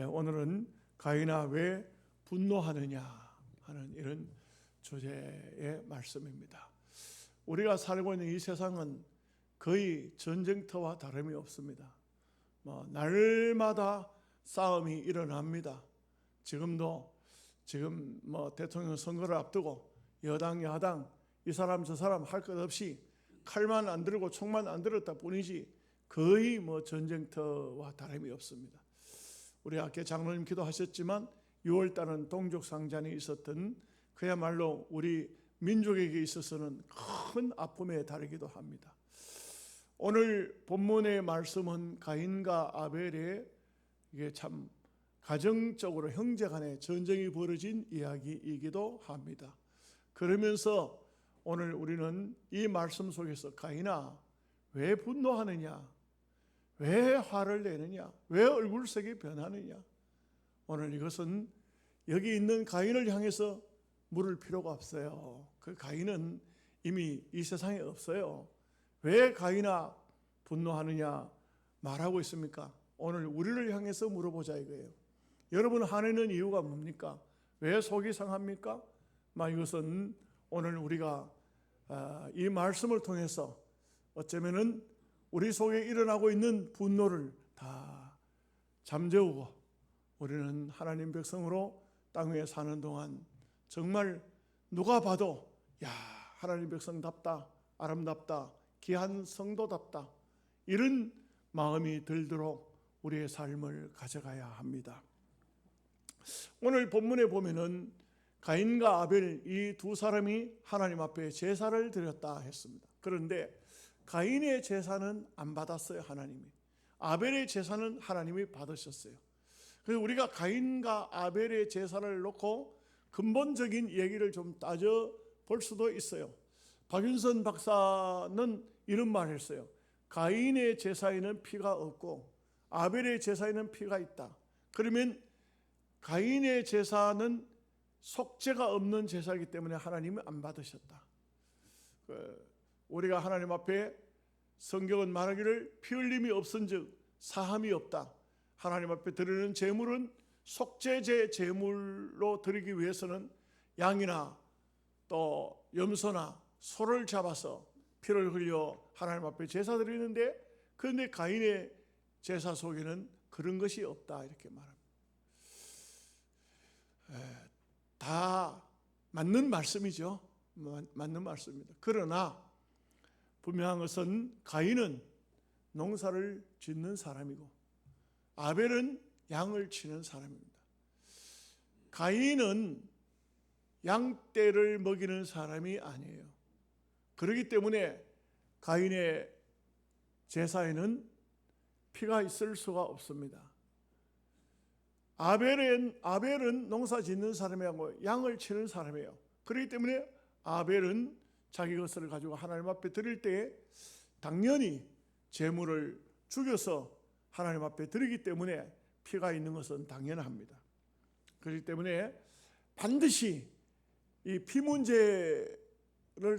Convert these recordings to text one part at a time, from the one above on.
오늘은 가인아 왜 분노하느냐 하는 이런 주제의 말씀입니다. 우리가 살고 있는 이 세상은 거의 전쟁터와 다름이 없습니다. 날마다 싸움이 일어납니다. 지금 대통령 선거를 앞두고 여당 야당 이 사람 저 사람 할 것 없이 칼만 안 들고 총만 안 들었다 뿐이지 거의 전쟁터와 다름이 없습니다. 우리 아까 장로님 기도하셨지만 6월달은 동족상잔이 있었던 그야말로 우리 민족에게 있어서는 큰 아픔에 다르기도 합니다. 오늘 본문의 말씀은 가인과 아벨의 이게 참 가정적으로 형제간의 전쟁이 벌어진 이야기이기도 합니다. 그러면서 오늘 우리는 이 말씀 속에서 가인아 왜 분노하느냐, 왜 화를 내느냐, 왜 얼굴색이 변하느냐, 오늘 이것은 여기 있는 가인을 향해서 물을 필요가 없어요. 그 가인은 이미 이 세상에 없어요. 왜 가인아 분노하느냐 말하고 있습니까? 오늘 우리를 향해서 물어보자 이거예요. 여러분 화내는 이유가 뭡니까? 왜 속이 상합니까? 이것은 오늘 우리가 이 말씀을 통해서 어쩌면은 우리 속에 일어나고 있는 분노를 다 잠재우고 우리는 하나님 백성으로 땅 위에 사는 동안 정말 누가 봐도 야 하나님 백성답다, 아름답다, 귀한 성도답다 이런 마음이 들도록 우리의 삶을 가져가야 합니다. 오늘 본문에 보면은 가인과 아벨 이 두 사람이 하나님 앞에 제사를 드렸다 했습니다. 그런데 가인의 제사는 안 받았어요. 하나님이. 아벨의 제사는 하나님이 받으셨어요. 그래서 우리가 가인과 아벨의 제사를 놓고 근본적인 얘기를 좀 따져볼 수도 있어요. 박윤선 박사는 이런 말을 했어요. 가인의 제사에는 피가 없고 아벨의 제사에는 피가 있다. 그러면 가인의 제사는 속죄가 없는 제사이기 때문에 하나님은 안 받으셨다. 우리가 하나님 앞에 성경은 말하기를 피 흘림이 없은즉 사함이 없다. 하나님 앞에 드리는 제물은 속죄제 제물로 드리기 위해서는 양이나 또 염소나 소를 잡아서 피를 흘려 하나님 앞에 제사 드리는데, 그런데 가인의 제사 속에는 그런 것이 없다 이렇게 말합니다. 다 맞는 말씀이죠. 맞는 말씀입니다. 그러나 분명한 것은 가인은 농사를 짓는 사람이고 아벨은 양을 치는 사람입니다. 가인은 양떼를 먹이는 사람이 아니에요. 그렇기 때문에 가인의 제사에는 피가 있을 수가 없습니다. 아벨은 농사 짓는 사람이고 양을 치는 사람이에요. 그렇기 때문에 아벨은 자기 것을 가지고 하나님 앞에 드릴 때에 당연히 제물을 죽여서 하나님 앞에 드리기 때문에 피가 있는 것은 당연합니다. 그렇기 때문에 반드시 이 피 문제를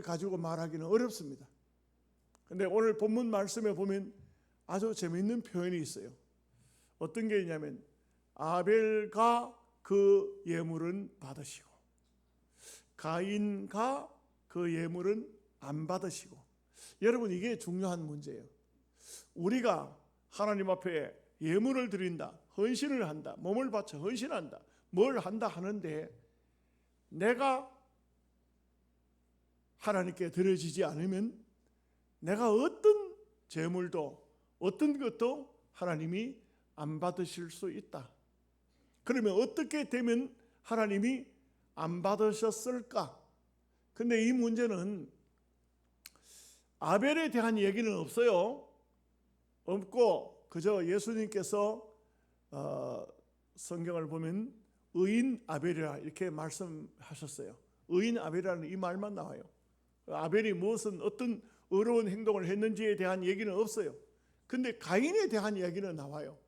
가지고 말하기는 어렵습니다. 그런데 오늘 본문 말씀에 보면 아주 재미있는 표현이 있어요. 어떤 게 있냐면 아벨과 그 예물은 받으시고 가인과 그 예물은 안 받으시고. 여러분 이게 중요한 문제예요. 우리가 하나님 앞에 예물을 드린다, 헌신을 한다, 몸을 바쳐 헌신한다, 뭘 한다 하는데 내가 하나님께 드려지지 않으면 내가 어떤 제물도 어떤 것도 하나님이 안 받으실 수 있다. 그러면 어떻게 되면 하나님이 안 받으셨을까? 근데 이 문제는 아벨에 대한 얘기는 없어요. 없고 그저 예수님께서 성경을 보면 의인 아벨이라 이렇게 말씀하셨어요. 의인 아벨이라는 이 말만 나와요. 아벨이 무슨 어떤 어려운 행동을 했는지에 대한 얘기는 없어요. 근데 가인에 대한 얘기는 나와요.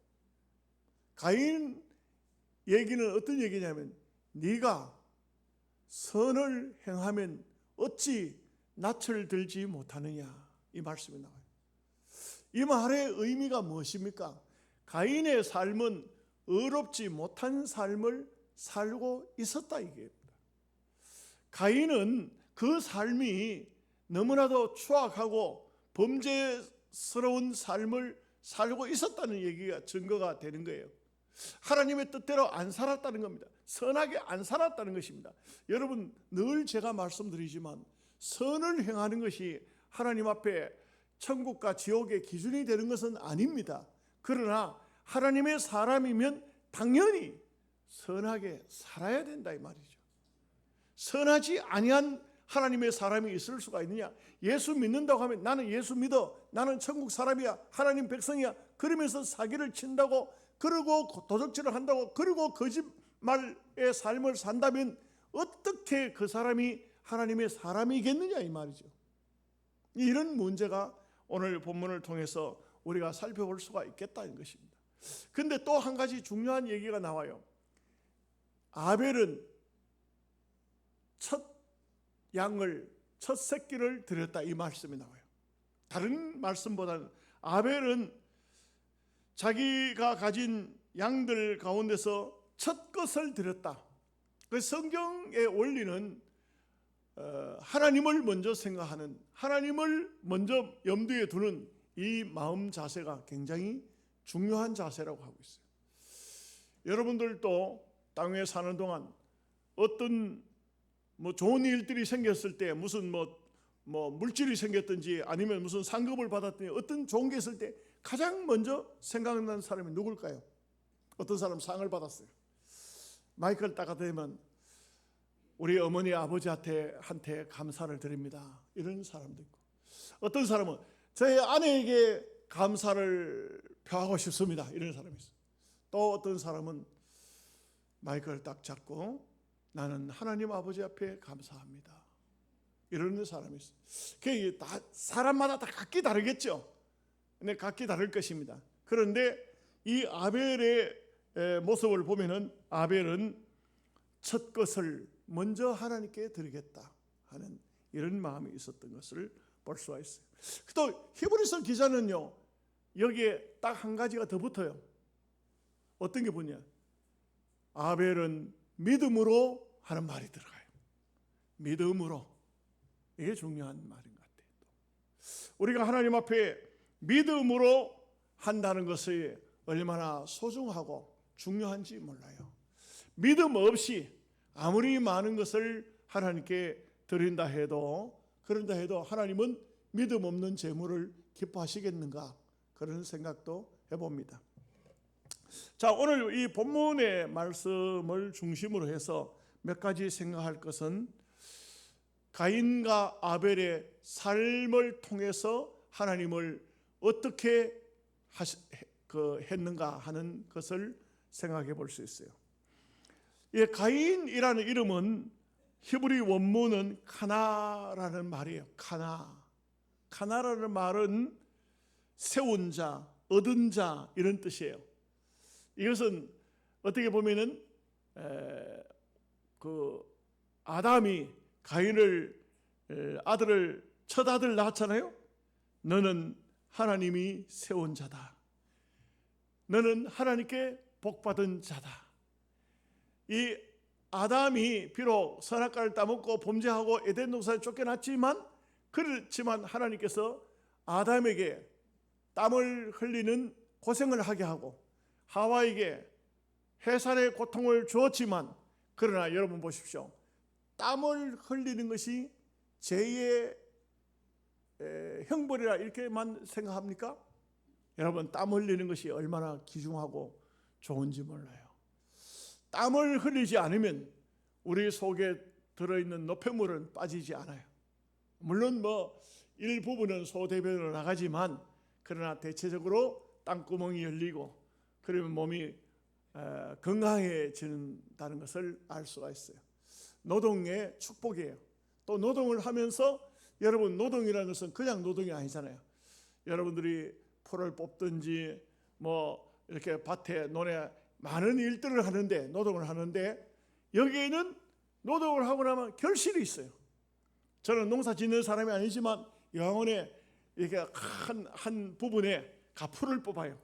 가인 얘기는 어떤 얘기냐면 네가 선을 행하면 어찌 낯을 들지 못하느냐 이 말씀이 나와요. 이 말의 의미가 무엇입니까? 가인의 삶은 의롭지 못한 삶을 살고 있었다 이게. 가인은 그 삶이 너무나도 추악하고 범죄스러운 삶을 살고 있었다는 얘기가 증거가 되는 거예요. 하나님의 뜻대로 안 살았다는 겁니다. 선하게 안 살았다는 것입니다. 여러분, 늘 제가 말씀드리지만 선을 행하는 것이 하나님 앞에 천국과 지옥의 기준이 되는 것은 아닙니다. 그러나 하나님의 사람이면 당연히 선하게 살아야 된다 이 말이죠. 선하지 아니한 하나님의 사람이 있을 수가 있느냐? 예수 믿는다고 하면 나는 예수 믿어, 나는 천국 사람이야, 하나님 백성이야, 그러면서 사기를 친다고, 그리고 도적질을 한다고, 그리고 거짓말의 삶을 산다면 어떻게 그 사람이 하나님의 사람이겠느냐 이 말이죠. 이런 문제가 오늘 본문을 통해서 우리가 살펴볼 수가 있겠다는 것입니다. 그런데 또 한 가지 중요한 얘기가 나와요. 아벨은 첫 양을, 첫 새끼를 드렸다 이 말씀이 나와요. 다른 말씀보다는 아벨은 자기가 가진 양들 가운데서 첫 것을 드렸다. 그 성경의 원리는 하나님을 먼저 생각하는, 하나님을 먼저 염두에 두는 이 마음 자세가 굉장히 중요한 자세라고 하고 있어요. 여러분들도 땅에 사는 동안 어떤 좋은 일들이 생겼을 때, 무슨 물질이 생겼든지 아니면 무슨 상급을 받았든지 어떤 좋은 게 있을 때 가장 먼저 생각나는 사람이 누굴까요? 어떤 사람 상을 받았어요. 마이크를 딱 대면 우리 어머니 아버지한테 감사를 드립니다, 이런 사람도 있고, 어떤 사람은 저희 아내에게 감사를 표하고 싶습니다, 이런 사람이 있어요. 또 어떤 사람은 마이크를 딱 잡고 나는 하나님 아버지 앞에 감사합니다, 이러는 사람이 있어요. 그게 다 사람마다 다 각기 다르겠죠. 근데 각기 다를 것입니다. 그런데 이 아벨의 모습을 보면은 아벨은 첫 것을 먼저 하나님께 드리겠다 하는 이런 마음이 있었던 것을 볼 수가 있어요. 또 히브리서 기자는요, 여기에 딱 한 가지가 더 붙어요. 어떤 게 뭐냐? 아벨은 믿음으로 하는 말이 들어가요. 믿음으로. 이게 중요한 말인 것 같아요. 우리가 하나님 앞에 믿음으로 한다는 것이 얼마나 소중하고 중요한지 몰라요. 믿음 없이 아무리 많은 것을 하나님께 드린다 해도, 그런다 해도 하나님은 믿음 없는 재물을 기뻐하시겠는가, 그런 생각도 해봅니다. 자, 오늘 이 본문의 말씀을 중심으로 해서 몇 가지 생각할 것은 가인과 아벨의 삶을 통해서 하나님을 어떻게 했는가 하는 것을 생각해 볼 수 있어요. 이 가인이라는 이름은 히브리 원문은 카나라는 말이에요. 카나라는 말은 세운 자, 얻은 자, 이런 뜻이에요. 이것은 어떻게 보면은 아담이 가인을 첫 아들 낳았잖아요. 너는 하나님이 세운 자다. 너는 하나님께 복받은 자다. 이 아담이 비록 선악과를 따먹고 범죄하고 에덴 동산에 쫓겨났지만, 그렇지만 하나님께서 아담에게 땀을 흘리는 고생을 하게 하고 하와에게 해산의 고통을 주었지만, 그러나 여러분 보십시오. 땀을 흘리는 것이 죄의 형벌이라 이렇게만 생각합니까? 여러분, 땀 흘리는 것이 얼마나 귀중하고 좋은지 몰라요. 땀을 흘리지 않으면 우리 속에 들어있는 노폐물은 빠지지 않아요. 물론 일부분은 소대변으로 나가지만, 그러나 대체적으로 땀구멍이 열리고 그러면 몸이 건강해진다는 것을 알 수가 있어요. 노동의 축복이에요. 또 노동을 하면서, 여러분, 노동이라는 것은 그냥 노동이 아니잖아요. 여러분들이 풀을 뽑든지 이렇게 밭에 논에 많은 일들을 하는데, 노동을 하는데, 여기에는 노동을 하고 나면 결실이 있어요. 저는 농사 짓는 사람이 아니지만 영혼에 이렇게 한 부분에 풀을 뽑아요.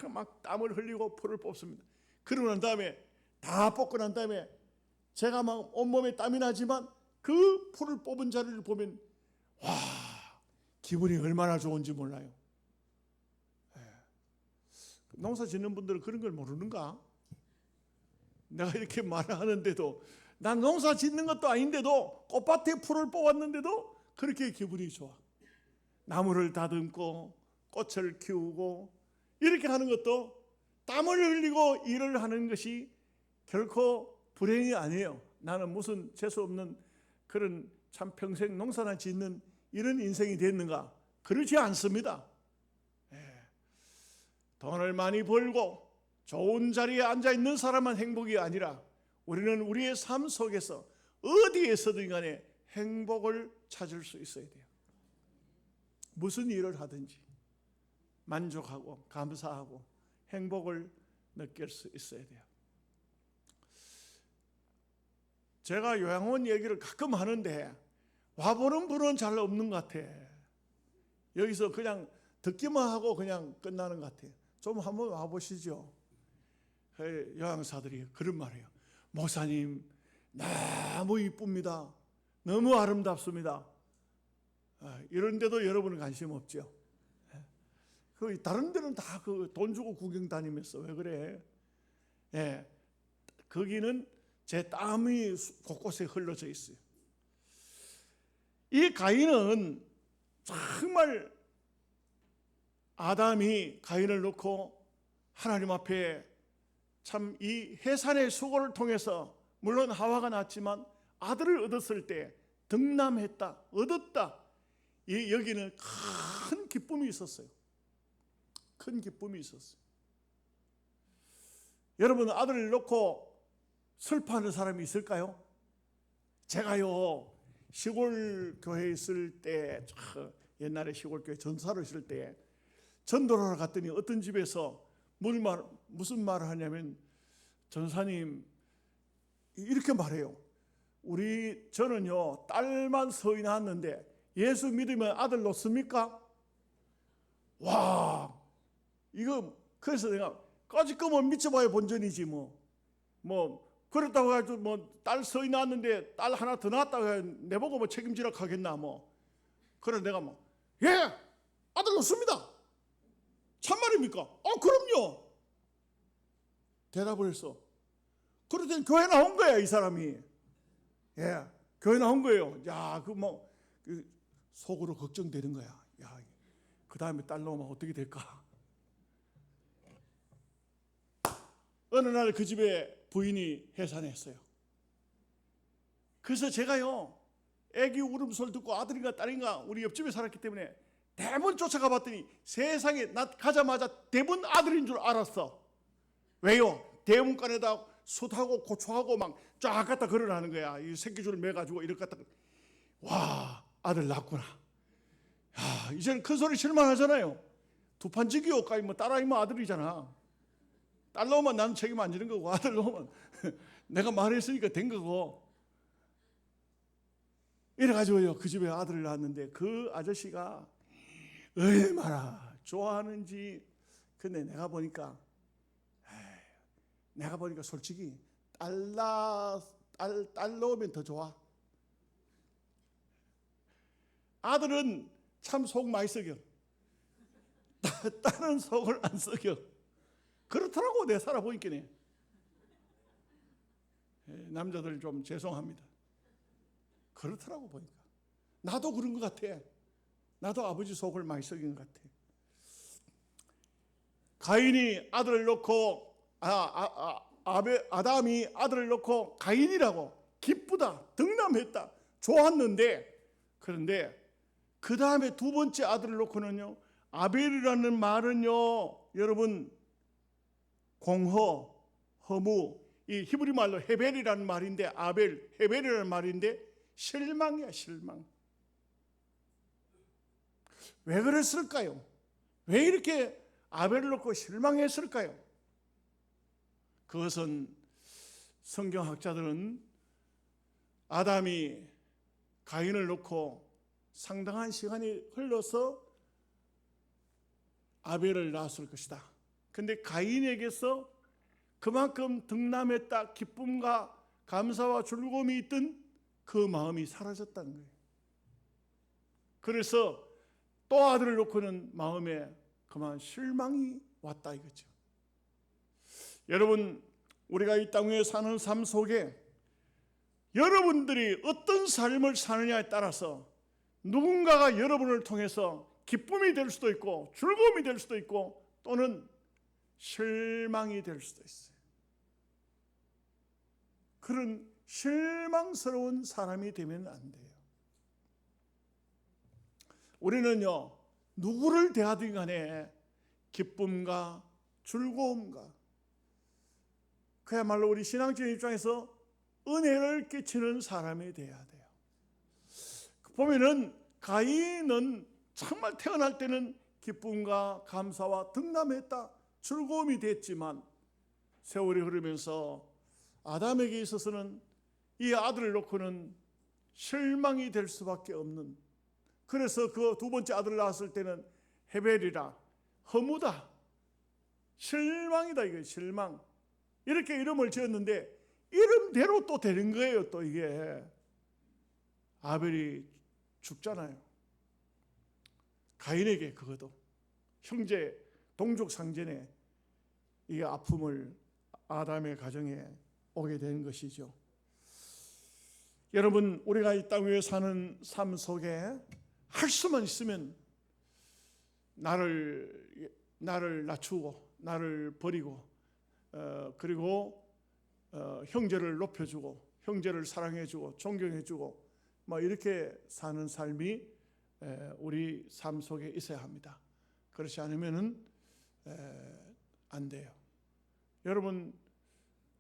막 땀을 흘리고 풀을 뽑습니다. 그러고 난 다음에 다 뽑고 난 다음에 제가 막 온몸에 땀이 나지만 그 풀을 뽑은 자리를 보면 와, 기분이 얼마나 좋은지 몰라요. 농사 짓는 분들은 그런 걸 모르는가? 내가 이렇게 말을 하는데도, 난 농사 짓는 것도 아닌데도 꽃밭에 풀을 뽑았는데도 그렇게 기분이 좋아. 나무를 다듬고 꽃을 키우고 이렇게 하는 것도 땀을 흘리고 일을 하는 것이 결코 불행이 아니에요. 나는 무슨 재수 없는 그런 참 평생 농사나 짓는 이런 인생이 됐는가? 그렇지 않습니다. 돈을 많이 벌고 좋은 자리에 앉아 있는 사람만 행복이 아니라 우리는 우리의 삶 속에서 어디에서든 간에 행복을 찾을 수 있어야 돼요. 무슨 일을 하든지 만족하고 감사하고 행복을 느낄 수 있어야 돼요. 제가 요양원 얘기를 가끔 하는데 와보는 분은 잘 없는 것 같아. 여기서 그냥 듣기만 하고 그냥 끝나는 것 같아요. 좀 한번 와보시죠. 요양사들이 그런 말이에요. 목사님 너무 이쁩니다. 너무 아름답습니다. 이런데도 여러분은 관심 없죠. 다른 데는 다 돈 주고 구경 다니면서 왜 그래? 거기는 제 땀이 곳곳에 흘러져 있어요. 이 가인은 정말 아담이 가인을 놓고 하나님 앞에 참 이 해산의 수고를 통해서 물론 하와가 낳았지만 아들을 얻었을 때 득남했다, 얻었다. 여기는 큰 기쁨이 있었어요. 큰 기쁨이 있었어요. 여러분 아들을 놓고 슬퍼하는 사람이 있을까요? 제가요 시골 교회에 있을 때, 옛날에 시골 교회 전사로 있을 때 전도를 갔더니 어떤 집에서 무슨 말을 하냐면, 전사님 이렇게 말해요. 저는요 딸만 서이 낳았는데 예수 믿으면 아들 놓습니까? 와, 이거 그래서 내가 까짓거면 미쳐봐야 본전이지 뭐 그렇다고 해가지고 딸 서이 낳았는데 딸 하나 더 낳았다고 해 내보고 책임지라 하겠나 그래서 내가 예, 아들 놓습니다. 참말입니까? 그럼요. 대답을 했어. 그러더니 교회 나온 거야 이 사람이. 교회 나온 거예요. 야, 속으로 걱정되는 거야. 야, 그 다음에 딸 나오면 어떻게 될까? 어느 날 그 집에 부인이 해산했어요. 그래서 제가요 애기 울음소리 듣고 아들인가 딸인가 우리 옆집에 살았기 때문에 대문 쫓아가 봤더니 세상에 나 가자마자 대문 아들인 줄 알았어. 왜요? 대문간에다 숯하고 고추하고 막 쫙 갖다 걸어라는 거야. 이 새끼줄을 매가지고 이렇게 갖다. 와, 아들 낳구나. 야, 이제는 큰 소리 실망하잖아요. 두 판지기요. 딸아이면 아들이잖아. 딸 나오면 나는 책임 안 지는 거고 아들 나오면 내가 말했으니까 된 거고. 이래가지고요 그 집에 아들을 낳았는데 그 아저씨가 얼마나 좋아하는지. 근데 내가 보니까 솔직히 딸 나오면 더 좋아. 아들은 참 속 많이 썩여. 딸은 속을 안 썩여. 그렇더라고 내 살아보니까네. 남자들 좀 죄송합니다. 그렇더라고 보니까. 나도 그런 것 같아. 나도 아버지 속을 많이 썩인 것 같아. 가인이 아들을 놓고 아담이 아들을 놓고 가인이라고 기쁘다, 득남했다, 좋았는데, 그런데 그 다음에 두 번째 아들을 놓고는요 아벨이라는 말은요 여러분 공허, 허무, 이 히브리 말로 헤벨이라는 말인데 헤벨이라는 말인데 실망이야, 실망. 왜 그랬을까요? 왜 이렇게 아벨을 놓고 실망했을까요? 그것은 성경학자들은 아담이 가인을 놓고 상당한 시간이 흘러서 아벨을 낳았을 것이다. 근데 가인에게서 그만큼 등남했다, 기쁨과 감사와 즐거움이 있던 그 마음이 사라졌다는 거예요. 그래서 또 아들을 놓고는 마음에 그만 실망이 왔다 이거죠. 여러분, 우리가 이 땅 위에 사는 삶 속에 여러분들이 어떤 삶을 사느냐에 따라서 누군가가 여러분을 통해서 기쁨이 될 수도 있고 즐거움이 될 수도 있고 또는 실망이 될 수도 있어요. 그런 실망스러운 사람이 되면 안 돼요. 우리는요, 누구를 대하든 간에 기쁨과 즐거움과 그야말로 우리 신앙적인 입장에서 은혜를 끼치는 사람이 돼야 돼요. 보면은 가인은 정말 태어날 때는 기쁨과 감사와 등남했다, 즐거움이 됐지만 세월이 흐르면서 아담에게 있어서는 이 아들을 놓고는 실망이 될 수밖에 없는, 그래서 그 두 번째 아들을 낳았을 때는 헤벨이라, 허무다, 실망이다, 이게 실망, 이렇게 이름을 지었는데 이름대로 또 되는 거예요. 또 이게 아벨이 죽잖아요. 가인에게 그것도 형제 동족 상전에 이 아픔을 아담의 가정에 오게 된 것이죠. 여러분, 우리가 이 땅 위에 사는 삶 속에 할 수만 있으면 나를 낮추고 나를 버리고 그리고 형제를 높여주고 형제를 사랑해주고 존경해주고 이렇게 사는 삶이 우리 삶 속에 있어야 합니다. 그렇지 않으면은 안 돼요. 여러분,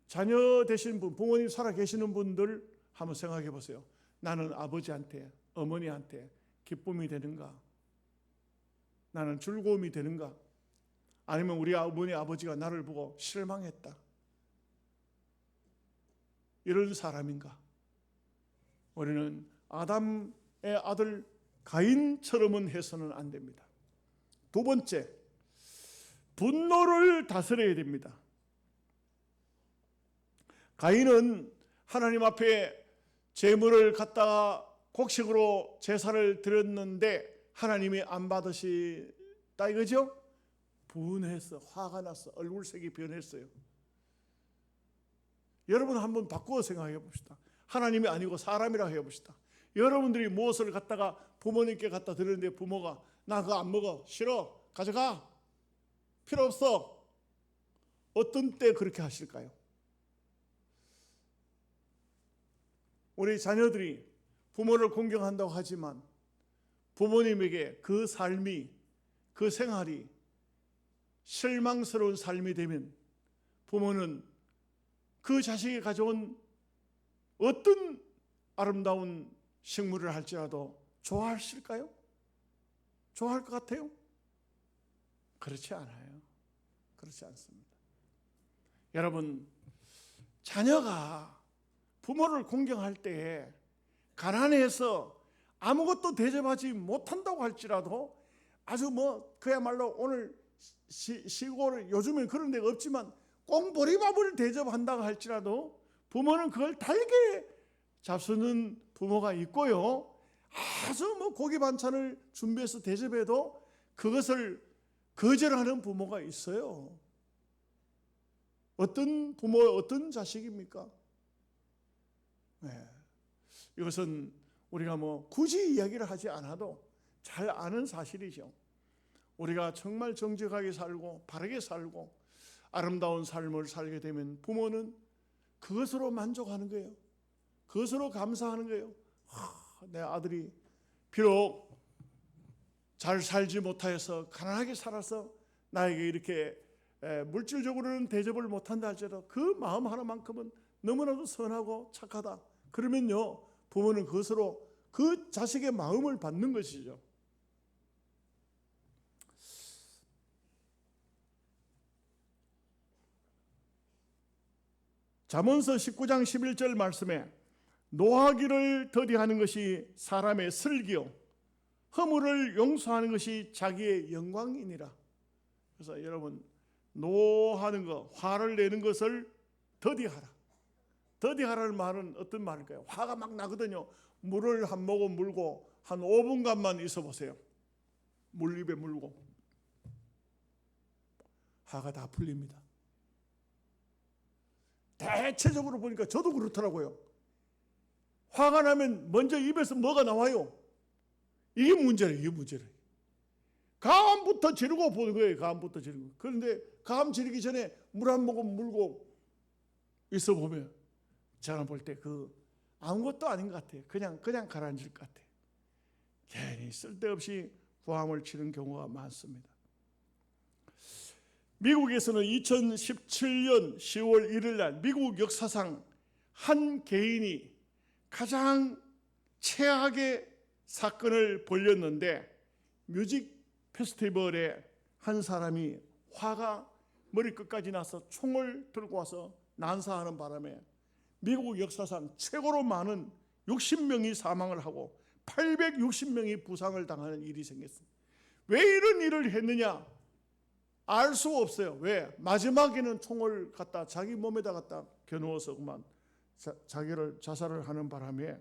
자녀 되신 분, 부모님 살아 계시는 분들 한번 생각해 보세요. 나는 아버지한테, 어머니한테 기쁨이 되는가? 나는 즐거움이 되는가? 아니면 우리 어머니, 아버지가 나를 보고 실망했다, 이런 사람인가? 우리는 아담의 아들 가인처럼은 해서는 안 됩니다. 두 번째, 분노를 다스려야 됩니다. 가인은 하나님 앞에 제물을 갖다가 곡식으로 제사를 드렸는데 하나님이 안 받으시다 이거죠? 분해서, 화가 났어, 얼굴색이 변했어요. 여러분 한번 바꾸어 생각해 봅시다. 하나님이 아니고 사람이라 해봅시다. 여러분들이 무엇을 갖다가 부모님께 갖다 드렸는데 부모가 나 그거 안 먹어, 싫어, 가져가, 필요 없어. 어떤 때 그렇게 하실까요? 우리 자녀들이 부모를 공경한다고 하지만 부모님에게 그 삶이, 그 생활이 실망스러운 삶이 되면 부모는 그 자식이 가져온 어떤 아름다운 식물을 할지라도 좋아하실까요? 좋아할 것 같아요? 그렇지 않아요. 그렇지 않습니다. 여러분, 자녀가 부모를 공경할 때 가난해서 아무것도 대접하지 못한다고 할지라도 아주 그야말로 오늘 시골 요즘엔 그런 데가 없지만 꽁보리밥을 대접한다고 할지라도 부모는 그걸 달게 잡수는 부모가 있고요. 아주 고기 반찬을 준비해서 대접해도 그것을 거절하는 부모가 있어요. 어떤 부모, 어떤 자식입니까? 네. 이것은 우리가 굳이 이야기를 하지 않아도 잘 아는 사실이죠. 우리가 정말 정직하게 살고 바르게 살고 아름다운 삶을 살게 되면 부모는 그것으로 만족하는 거예요. 그것으로 감사하는 거예요. 내 아들이 비록 잘 살지 못하여서 가난하게 살아서 나에게 이렇게 물질적으로는 대접을 못한다 할지라도 그 마음 하나만큼은 너무나도 선하고 착하다. 그러면요, 부모는 그것으로 그 자식의 마음을 받는 것이죠. 잠언서 19장 11절 말씀에 노하기를 더디하는 것이 사람의 슬기요 허물을 용서하는 것이 자기의 영광이니라. 그래서 여러분, 노하는 것, 화를 내는 것을 더디하라. 더디하라는 말은 어떤 말일까요? 화가 막 나거든요. 물을 한 모금 물고 한 5분간만 있어 보세요. 물 입에 물고 화가 다 풀립니다. 대체적으로 보니까 저도 그렇더라고요. 화가 나면 먼저 입에서 뭐가 나와요? 이게 문제래요. 이게 문제래요. 가음부터 지르고 보는 거예요. 가음부터 지르고. 그런데 가음 지르기 전에 물 한 모금 물고 있어 보면 제가 볼 때 아무것도 아닌 것 같아요. 그냥 가라앉을 것 같아요. 괜히 쓸데없이 고함을 치는 경우가 많습니다. 미국에서는 2017년 10월 1일 날 미국 역사상 한 개인이 가장 최악의 사건을 벌였는데, 뮤직 페스티벌에 한 사람이 화가 머리끝까지 나서 총을 들고 와서 난사하는 바람에 미국 역사상 최고로 많은 60명이 사망을 하고 860명이 부상을 당하는 일이 생겼습니다. 왜 이런 일을 했느냐? 알 수 없어요. 왜? 마지막에는 총을 갖다 자기 몸에다 갖다 겨누어서 그만 자기를 자살을 하는 바람에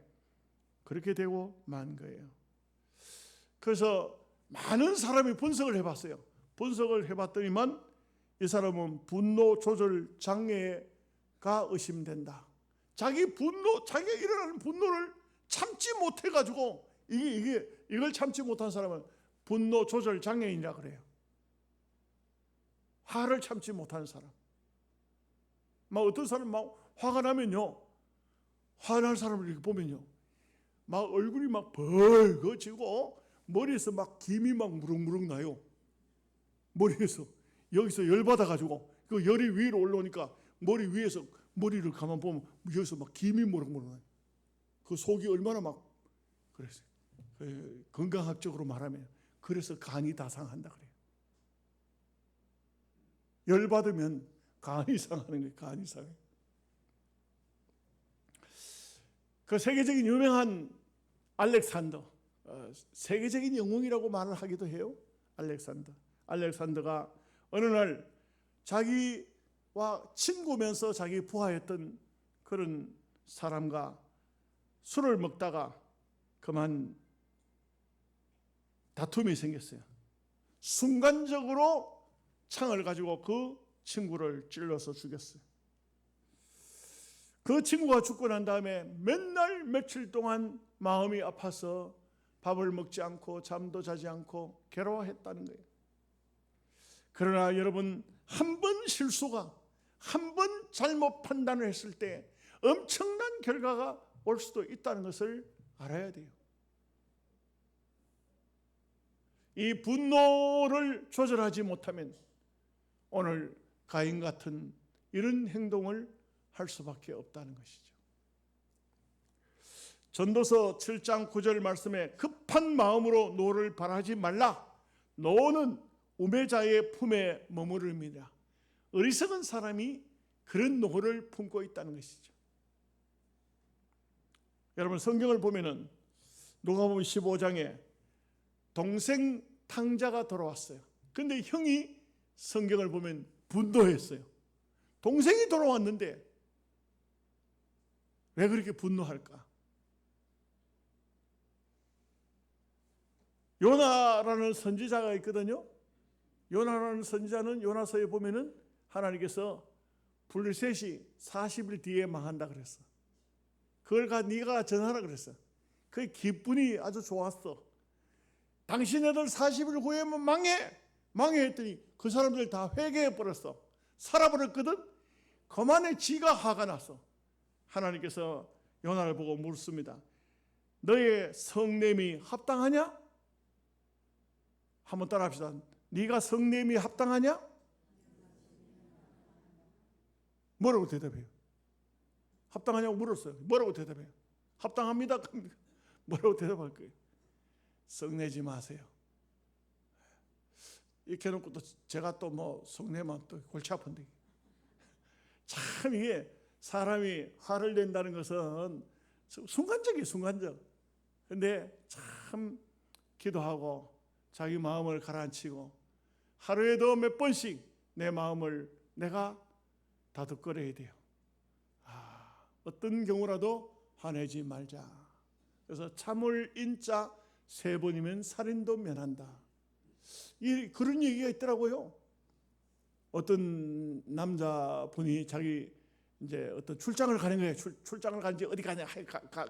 그렇게 되고 만 거예요. 그래서 많은 사람이 분석을 해봤어요. 분석을 해봤더니만 이 사람은 분노 조절 장애가 의심된다. 자기가 일어나는 분노를 참지 못해가지고 이걸 참지 못한 사람은 분노 조절 장애인이라 그래요. 화를 참지 못하는 사람. 막 어떤 사람 막 화가 나면요, 화날 사람을 이렇게 보면요, 막 얼굴이 막 벌거지고 머리에서 막 김이 막 무럭무럭 나요. 머리에서 여기서 열 받아가지고 그 열이 위로 올라오니까 머리 위에서 머리를 가만 보면 여기서 막 김이 무럭무럭 나요. 그 속이 얼마나 막 그랬어요. 건강학적으로 말하면 그래서 간이 다 상한다 그래요. 열 받으면 간이 상하는 거예요. 간이 상해. 그 세계적인 유명한 알렉산더, 세계적인 영웅이라고 말을 하기도 해요. 알렉산더가 어느 날 자기와 친구면서 자기 부하였던 그런 사람과 술을 먹다가 그만 다툼이 생겼어요. 순간적으로 창을 가지고 그 친구를 찔러서 죽였어요. 그 친구가 죽고 난 다음에 맨날 며칠 동안 마음이 아파서 밥을 먹지 않고 잠도 자지 않고 괴로워했다는 거예요. 그러나 여러분, 한 번 실수가, 한 번 잘못 판단을 했을 때 엄청난 결과가 올 수도 있다는 것을 알아야 돼요. 이 분노를 조절하지 못하면 오늘 가인 같은 이런 행동을 할 수밖에 없다는 것이죠. 전도서 7장 9절 말씀에 급한 마음으로 노를 바라지 말라. 노는 우매자의 품에 머무릅니다. 어리석은 사람이 그런 노를 품고 있다는 것이죠. 여러분, 성경을 보면은 누가복음 15장에 동생 탕자가 돌아왔어요. 근데 형이 성경을 보면 분노했어요. 동생이 돌아왔는데 왜 그렇게 분노할까? 요나라는 선지자가 있거든요. 요나라는 선지자는 요나서에 보면은 하나님께서 블레셋이 40일 뒤에 망한다 그랬어. 그걸 네가 전하라 그랬어. 그 기분이 아주 좋았어. 당신네들 40일 후에만 망해 했더니 그 사람들 다 회개해 버렸어. 살아버렸거든. 그만에 지가 화가 났어. 하나님께서 요나를 보고 묻습니다. 너의 성냄이 합당하냐? 한번 따라합시다. 네가 성냄이 합당하냐? 뭐라고 대답해요? 합당하냐고 물었어요. 뭐라고 대답해요? 합당합니다. 뭐라고 대답할 거예요? 성내지 마세요. 이렇게 해놓고 또 제가 또 뭐 성내면 또 골치 아픈데. 참 이게 사람이 화를 낸다는 것은 순간적이에요. 순간적. 근데 참 기도하고 자기 마음을 가라앉히고 하루에도 몇 번씩 내 마음을 내가 다독거려야 돼요. 어떤 경우라도 화내지 말자. 그래서 참을 인자 3번이면 살인도 면한다. 그런 얘기가 있더라고요. 어떤 남자분이 자기 이제 어떤 출장을 가는 거예요. 출장을 간지 어디 가냐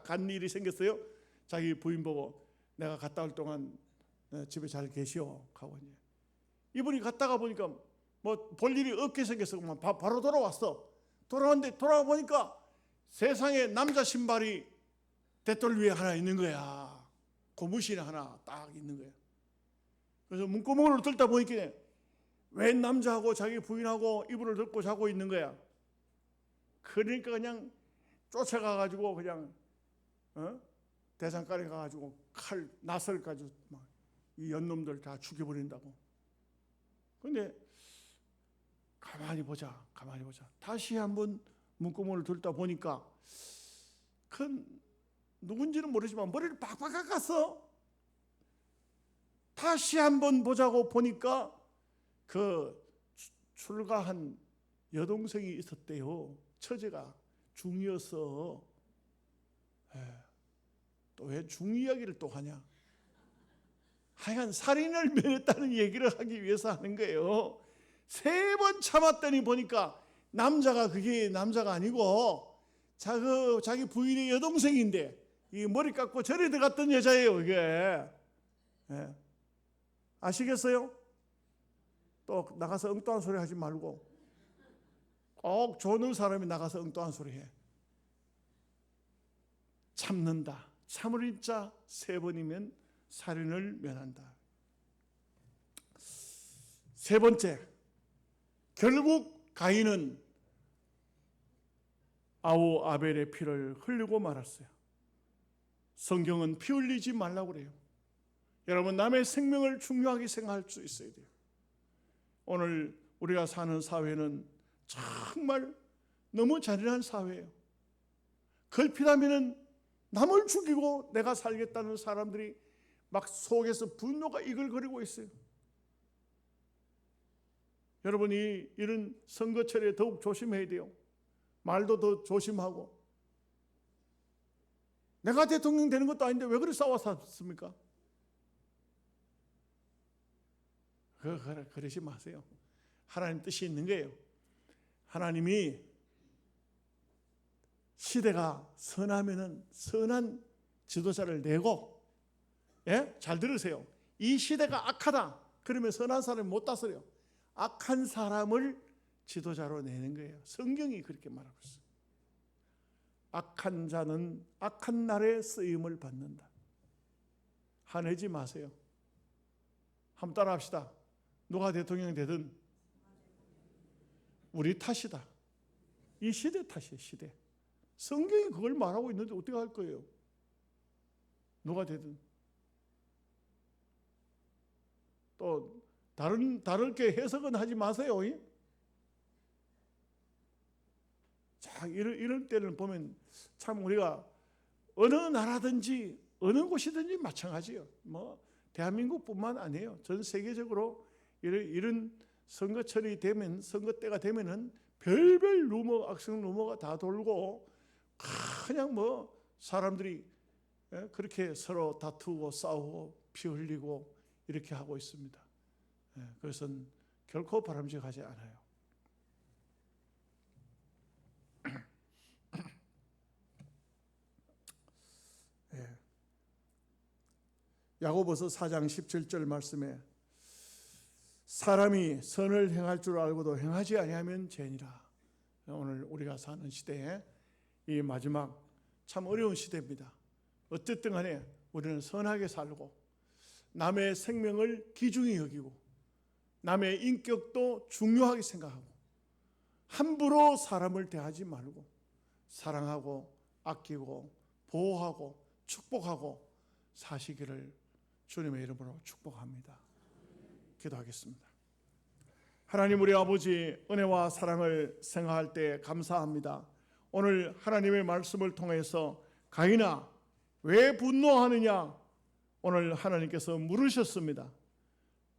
간 일이 생겼어요. 자기 부인 보고 내가 갔다 올 동안 집에 잘 계시오 하고 이제 이분이 갔다가 보니까 뭐 볼 일이 없게 생겼어. 바로 돌아왔어. 돌아왔는데 돌아와 보니까 세상에 남자 신발이 대돌 위에 하나 있는 거야. 고무신이 하나 딱 있는 거야. 그래서 문구멍을 뚫다 보니까 웬 남자하고 자기 부인하고 이불을 덮고 자고 있는 거야. 그러니까 그냥 쫓아가가지고 그냥 대장간에 가가지고 낫을 가지고 막 이 연놈들 다 죽여버린다고. 근데 가만히 보자. 다시 한번 문구멍을 들다 보니까 누군지는 모르지만 머리를 빡빡 깎았어. 다시 한번 보자고 보니까 그 출가한 여동생이 있었대요. 처제가 중이어서. 또 왜 중 이야기를 또 하냐? 하여간 살인을 면했다는 얘기를 하기 위해서 하는 거예요. 3번 참았더니 보니까 남자가 그게 남자가 아니고 자기 부인의 여동생인데 이 머리 깎고 절에 들어갔던 여자예요. 이게 아시겠어요? 또 나가서 엉뚱한 소리 하지 말고 꼭 조는 사람이 나가서 엉뚱한 소리 해. 참는다. 참을 인자 3번이면 살인을 면한다. 3번째, 결국 가인은 아우 아벨의 피를 흘리고 말았어요. 성경은 피 흘리지 말라고 그래요. 여러분, 남의 생명을 중요하게 생각할 수 있어야 돼요. 오늘 우리가 사는 사회는 정말 너무 잔인한 사회예요. 걸핏하면 남을 죽이고 내가 살겠다는 사람들이 막 속에서 분노가 이글거리고 있어요. 여러분이 이런 선거철에 더욱 조심해야 돼요. 말도 더 조심하고. 내가 대통령 되는 것도 아닌데 왜 그렇게 싸웠습니까? 그러지 마세요. 하나님 뜻이 있는 거예요. 하나님이 시대가 선하면은 선한 지도자를 내고, 잘 들으세요. 이 시대가 악하다. 그러면 선한 사람이 못 다스려요. 악한 사람을 지도자로 내는 거예요. 성경이 그렇게 말하고 있어요. 악한 자는 악한 날에 쓰임을 받는다. 화내지 마세요. 한번 따라 합시다. 누가 대통령이 되든 우리 탓이다. 이 시대 탓이에요. 시대. 성경이 그걸 말하고 있는데 어떻게 할 거예요? 누가 되든. 또 다르게 해석은 하지 마세요. 자, 이럴 때는 보면 참 우리가 어느 나라든지 어느 곳이든지 마찬가지예요. 뭐 대한민국뿐만 아니에요. 전 세계적으로 이런 선거철이 되면, 선거 때가 되면은 별별 루머, 악성 루머가 다 돌고 그냥 뭐 사람들이 그렇게 서로 다투고 싸우고 피 흘리고 이렇게 하고 있습니다. 그것은 결코 바람직하지 않아요. 야고보서 4장 17절 말씀에 사람이 선을 행할 줄 알고도 행하지 아니하면 죄니라. 오늘 우리가 사는 시대에 이 마지막 참 어려운 시대입니다. 어쨌든 간에 우리는 선하게 살고 남의 생명을 귀중히 여기고 남의 인격도 중요하게 생각하고 함부로 사람을 대하지 말고 사랑하고 아끼고 보호하고 축복하고 사시기를 주님의 이름으로 축복합니다. 기도하겠습니다. 하나님, 우리 아버지, 은혜와 사랑을 생각할 때 감사합니다. 오늘 하나님의 말씀을 통해서 가인아 왜 분노하느냐 오늘 하나님께서 물으셨습니다.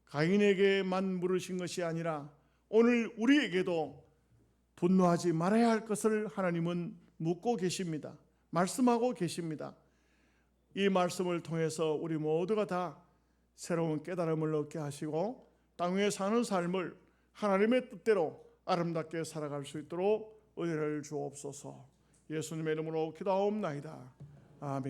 가인에게만 물으신 것이 아니라 오늘 우리에게도 분노하지 말아야 할 것을 하나님은 묻고 계십니다. 말씀하고 계십니다. 이 말씀을 통해서 우리 모두가 다 새로운 깨달음을 얻게 하시고 땅 위에 사는 삶을 하나님의 뜻대로 아름답게 살아갈 수 있도록 은혜를 주옵소서. 예수님의 이름으로 기도하옵나이다. 아멘.